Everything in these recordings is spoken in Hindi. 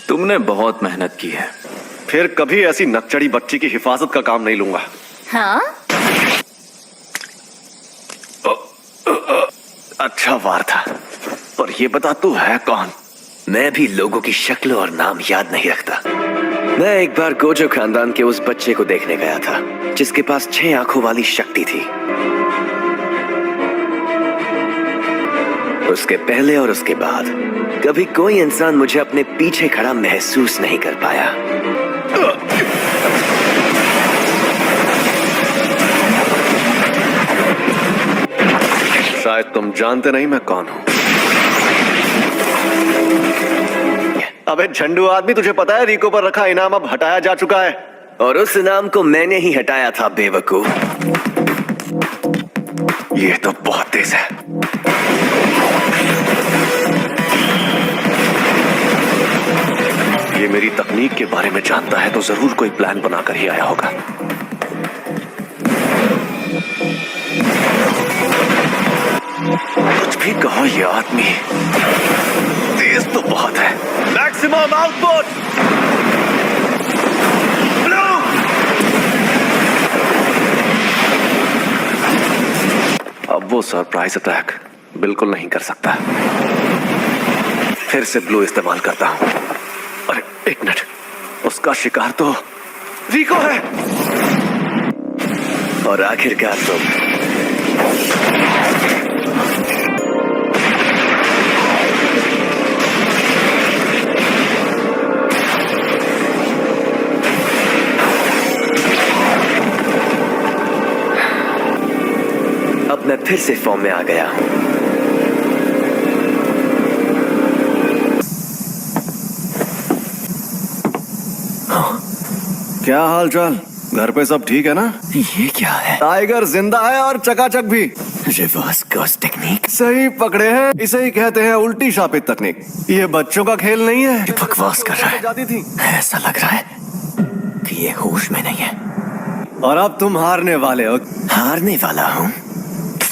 तुमने बहुत मेहनत की है। फिर कभी ऐसी नकचड़ी बच्ची की हिफाजत का काम नहीं लूंगा। हाँ? अच्छा वार था, पर ये बता तू है कौन? मैं भी लोगों की शक्ल और नाम याद नहीं रखता। मैं एक बार गोजो खानदान के उस बच्चे को देखने गया था जिसके पास 6 आंखों वाली शक्ति थी। उसके पहले और उसके बाद कभी कोई इंसान मुझे अपने पीछे खड़ा महसूस नहीं कर पाया। शायद तुम जानते नहीं मैं कौन हूं। अबे झंडू आदमी, तुझे पता है रिको पर रखा इनाम अब हटाया जा चुका है। और उस इनाम को मैंने ही हटाया था बेवकूफ। ये तो बहुत तेज है। ये मेरी तकनीक के बारे में जानता है तो जरूर कोई प्लान बनाकर ही आया होगा। कुछ भी कहो, ये आदमी तेज तो बहुत है। Maximum output. अब वो सरप्राइज अटैक बिल्कुल नहीं कर सकता। फिर से ब्लू इस्तेमाल करता हूं। अरे एक मिनट, उसका शिकार तो रिको है। और आखिरकार तुम। अब मैं फिर से फॉर्म में आ गया हूं। क्या हाल चाल? घर पे सब ठीक है ना? ये क्या है? टाइगर जिंदा है और चकाचक भी। Reverse Gauss technique. सही पकड़े हैं, इसे ही कहते हैं उल्टी शापित तकनीक। ये बच्चों का खेल नहीं है। ये बकवास कर रहा है। जाती थी। ऐसा लग रहा है कि ये होश में नहीं है। और अब तुम हारने वाले हो। हारने वाला हूँ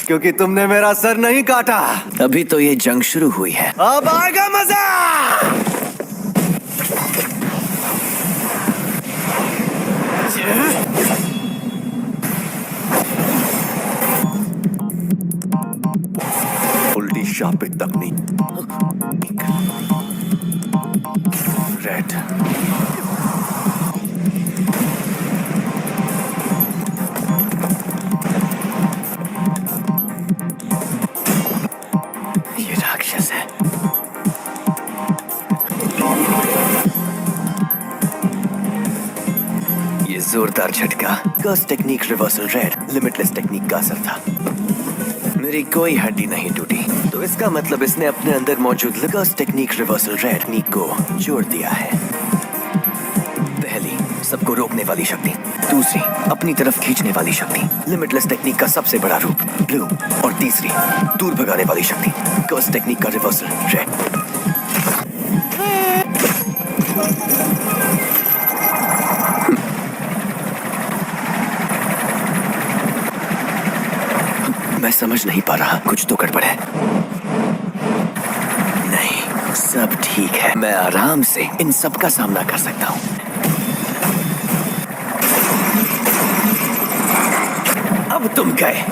क्योंकि तुमने मेरा सर नहीं काटा। अभी तो ये जंग शुरू हुई है। अब आएगा मजा। उल्टी शापित तकनीक। रेड। ये राक्षस है। ये जोरदार झटका Gauss technique reversal red limitless technique का असर था। मेरी कोई हड्डी नहीं टूटी, तो इसका मतलब इसने अपने अंदर मौजूद Gauss technique reversal red technique को जोड़ दिया है। पहली, सबको रोकने वाली शक्ति। दूसरी, अपनी तरफ खींचने वाली शक्ति, लिमिटलेस टेक्निक का सबसे बड़ा रूप ब्लू। और तीसरी, दूर भगाने वाली शक्ति, गॉस टेक्निक का रिवर्सल रेड। मैं समझ नहीं पा रहा, कुछ तो गड़बड़ है। नहीं, सब ठीक है। मैं आराम से इन सब का सामना कर सकता हूँ। अब तुम गए।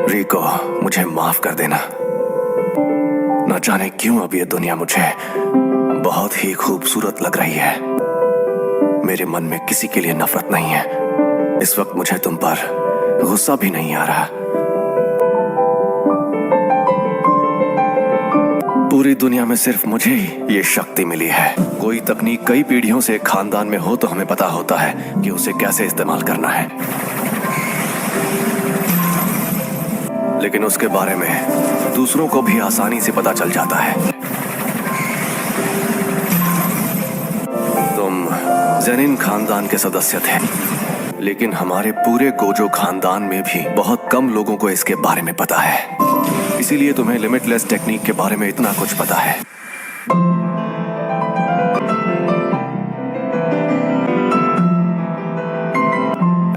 रिको, मुझे माफ कर देना। न जाने क्यों अब ये दुनिया मुझे बहुत ही खूबसूरत लग रही है। मेरे मन में किसी के लिए नफरत नहीं है। इस वक्त मुझे तुम पर गुस्सा भी नहीं आ रहा। पूरी दुनिया में सिर्फ मुझे ही ये शक्ति मिली है। कोई तकनीक कई पीढ़ियों से खानदान में हो तो हमें पता होता है कि उसे कैसे इस्तेमाल करना है, लेकिन उसके बारे में दूसरों को भी आसानी से पता चल जाता है। तुम जेनिन खानदान के सदस्य थे, लेकिन हमारे पूरे गोजो खानदान में भी बहुत कम लोगों को इसके बारे में पता है। इसीलिए तुम्हें लिमिटलेस टेक्निक के बारे में इतना कुछ पता है।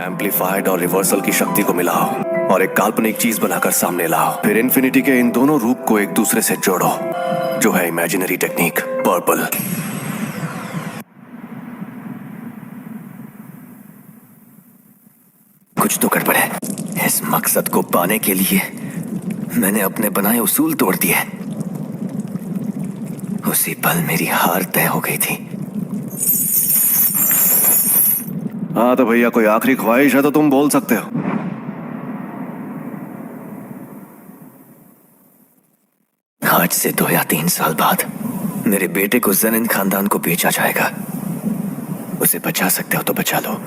एम्पलीफाइड और रिवर्सल की शक्ति को मिलाओ और एक काल्पनिक चीज बनाकर सामने लाओ। फिर इन्फिनिटी के इन दोनों रूप को एक दूसरे से जोड़ो, जो है इमेजिनरी टेक्निक पर्पल। कुछ तो गड़बड़ है। इस मकसद को पाने के लिए मैंने अपने बनाए उसूल तोड़ दिए। उसी पल मेरी हार तय हो गई थी। हाँ तो भैया, कोई आखिरी ख्वाहिश है तो तुम बोल सकते हो। आज से 2 या 3 साल बाद मेरे बेटे को जनिन खानदान को बेचा जाएगा। उसे बचा सकते हो तो बचा लो।